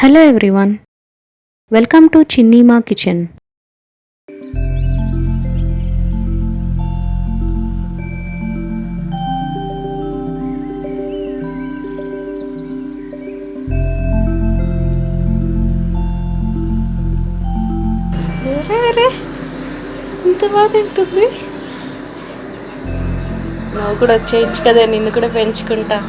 Hello everyone, welcome to Chinni kitchen. ఇంత బాగా తింటుంది. నువ్వు కూడా వచ్చేయచ్చు కదా, నిన్ను కూడా పెంచుకుంటా.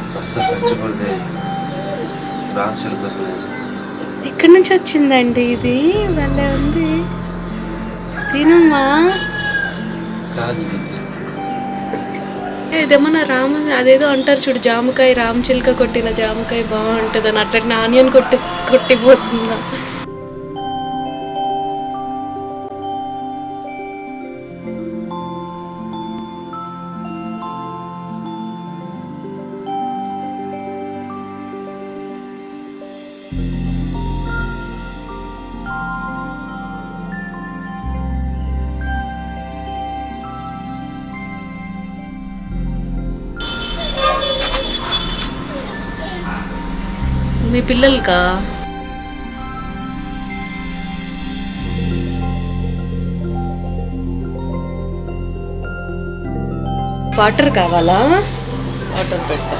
ఎక్కడి నుంచి వచ్చిందండి ఇది? భలే ఉంది. తినమ్మా. ఇదేమన్నా అదేదో అంటారు చూడు, జామకాయ రామచిలుక కొట్టిన జామకాయ బాగుంటుంది అని, అట్లా ఆనియన్ కొట్టిపోతుందా? మీ పిల్లలకా? వాటర్ కావాలా? వాటర్ పెట్టా.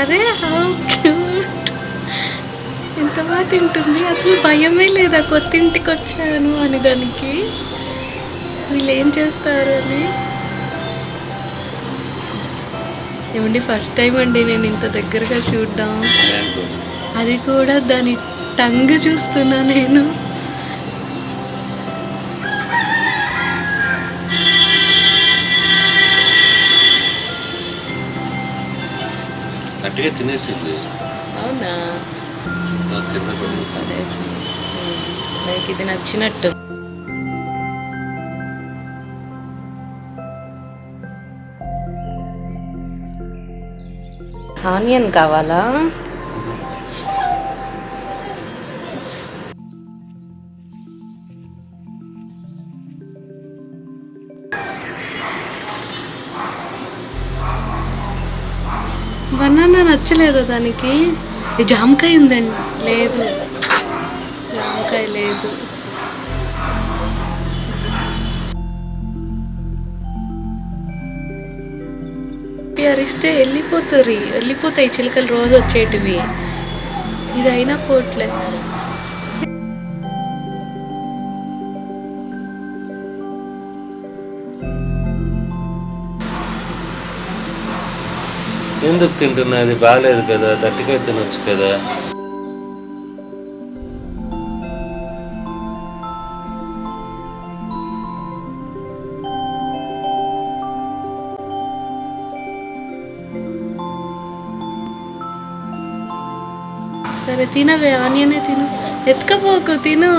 అరే హౌ క్యూట్, ఎంత బాగా తింటుంది. అసలు భయమే లేదా కొత్తింటికి వచ్చాను అని దానికి, వీళ్ళు ఏం చేస్తారు అని. ఏమండి ఫస్ట్ టైం అండి నేను ఇంత దగ్గరగా చూడ్డాం, అది కూడా దాని టంగ్ చూస్తున్నా నేను. గట్టిగా తినేసింది. అవునా? నాకు ఇది నచ్చినట్టు. ఆనియన్ కావాలా? బనానా నచ్చలేదా దానికి? జామకాయ ఉందండి. లేదు, జామకాయ లేదు. అరిస్తే వెళ్ళిపోతాయి చిలుకలు, రోజు వచ్చేటివి. ఇది అయినా పోట్లే. ఎందుకు తింటున్నా? అది బాగాలేదు కదా, తట్టికాయ తినొచ్చు కదా. సరే తినవే, ఆనియనే తిను. ఎత్తుకపోకు, తిను.